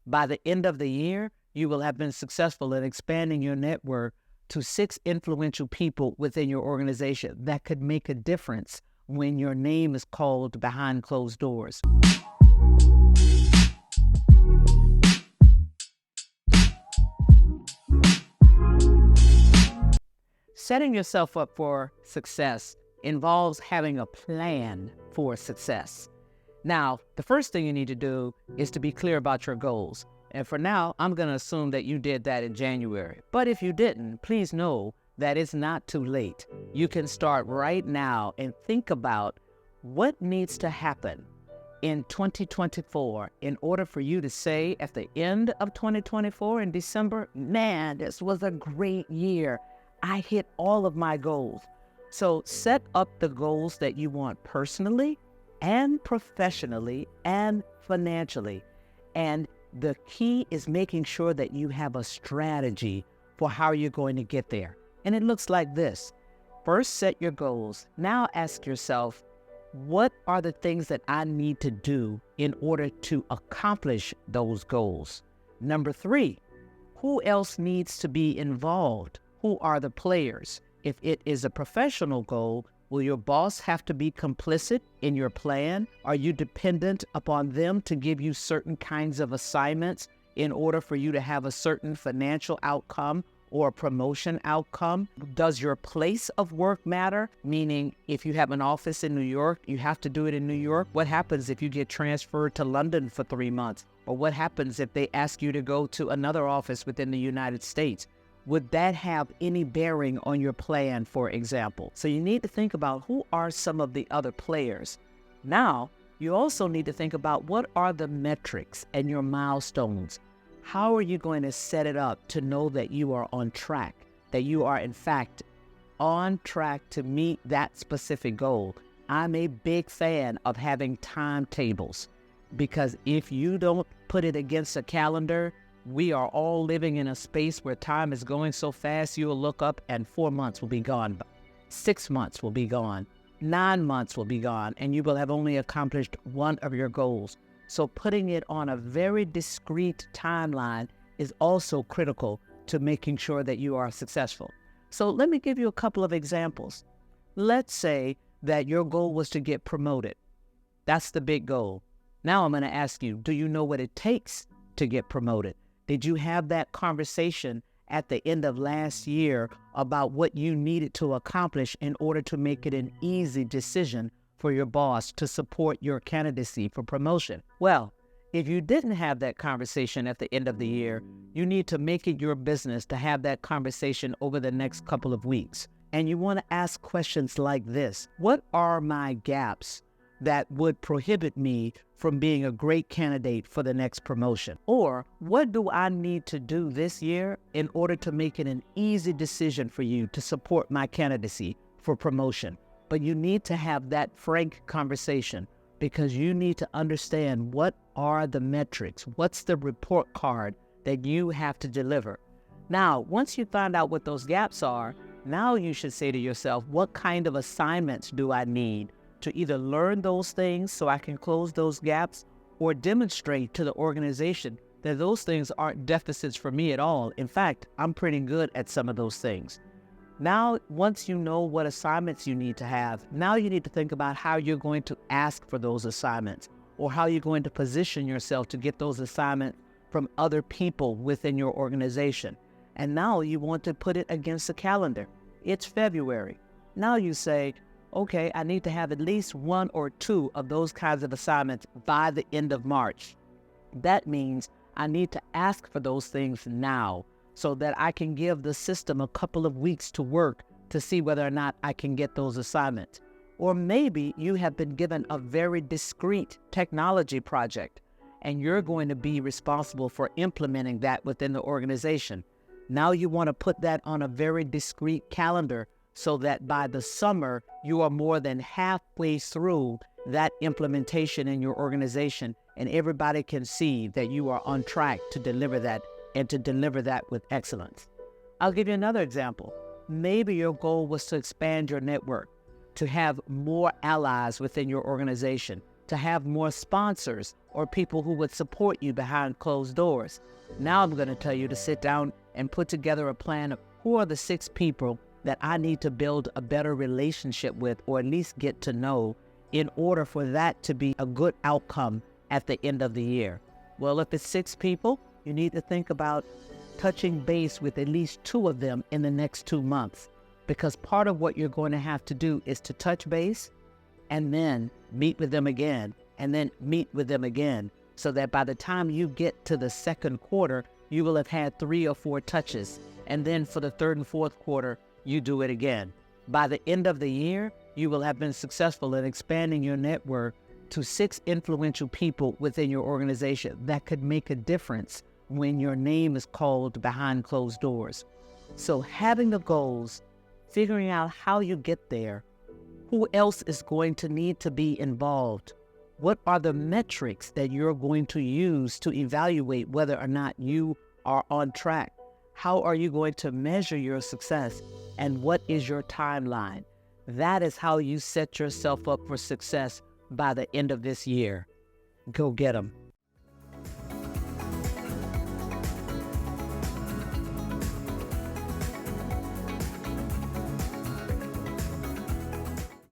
By the end of the year, you will have been successful in expanding your network to 6 influential people within your organization that could make a difference when your name is called behind closed doors. Setting yourself up for success involves having a plan for success. Now, the first thing you need to do is to be clear about your goals. And for now, I'm going to assume that you did that in January. But if you didn't, please know that it's not too late. You can start right now and think about what needs to happen in 2024 in order for you to say at the end of 2024 in December, man, this was a great year. I hit all of my goals. So set up the goals that you want personally and professionally and financially. And the key is making sure that you have a strategy for how you're going to get there. And it looks like this. First, set your goals. Now ask yourself, what are the things that I need to do in order to accomplish those goals? Number 3, who else needs to be involved? Who are the players? If it is a professional goal, will your boss have to be complicit in your plan? Are you dependent upon them to give you certain kinds of assignments in order for you to have a certain financial outcome or a promotion outcome? Does your place of work matter? Meaning, if you have an office in New York, you have to do it in New York. What happens if you get transferred to London for 3 months? Or what happens if they ask you to go to another office within the United States? Would that have any bearing on your plan, for example? So you need to think about who are some of the other players. Now, you also need to think about what are the metrics and your milestones. How are you going to set it up to know that you are on track, that you are, in fact, on track to meet that specific goal? I'm a big fan of having timetables because if you don't put it against a calendar, we are all living in a space where time is going so fast, you will look up and 4 months will be gone. 6 months will be gone. 9 months will be gone, and you will have only accomplished one of your goals. So putting it on a very discrete timeline is also critical to making sure that you are successful. So let me give you a couple of examples. Let's say that your goal was to get promoted. That's the big goal. Now I'm going to ask you, do you know what it takes to get promoted? Did you have that conversation at the end of last year about what you needed to accomplish in order to make it an easy decision for your boss to support your candidacy for promotion? Well, if you didn't have that conversation at the end of the year, you need to make it your business to have that conversation over the next couple of weeks. And you want to ask questions like this. What are my gaps that would prohibit me from being a great candidate for the next promotion? Or what do I need to do this year in order to make it an easy decision for you to support my candidacy for promotion? But you need to have that frank conversation because you need to understand what are the metrics, what's the report card that you have to deliver. Now, once you find out what those gaps are, now you should say to yourself, what kind of assignments do I need to either learn those things so I can close those gaps or demonstrate to the organization that those things aren't deficits for me at all. In fact, I'm pretty good at some of those things. Now, once you know what assignments you need to have, now you need to think about how you're going to ask for those assignments or how you're going to position yourself to get those assignments from other people within your organization. And now you want to put it against the calendar. It's February. Now you say, okay, I need to have at least 1 or 2 of those kinds of assignments by the end of March. That means I need to ask for those things now so that I can give the system a couple of weeks to work to see whether or not I can get those assignments. Or maybe you have been given a very discrete technology project and you're going to be responsible for implementing that within the organization. Now you want to put that on a very discrete calendar so that by the summer, you are more than halfway through that implementation in your organization, and everybody can see that you are on track to deliver that and to deliver that with excellence. I'll give you another example. Maybe your goal was to expand your network, to have more allies within your organization, to have more sponsors or people who would support you behind closed doors. Now I'm going to tell you to sit down and put together a plan of who are the 6 people that I need to build a better relationship with, or at least get to know, in order for that to be a good outcome at the end of the year. Well, if it's 6 people, you need to think about touching base with at least 2 of them in the next 2 months, because part of what you're going to have to do is to touch base and then meet with them again, and then meet with them again, so that by the time you get to the second quarter, you will have had 3 or 4 touches. And then for the third and fourth quarter, you do it again. By the end of the year, you will have been successful in expanding your network to 6 influential people within your organization that could make a difference when your name is called behind closed doors. So having the goals, figuring out how you get there, who else is going to need to be involved, what are the metrics that you're going to use to evaluate whether or not you are on track, how are you going to measure your success, and what is your timeline? That is how you set yourself up for success by the end of this year. Go get them.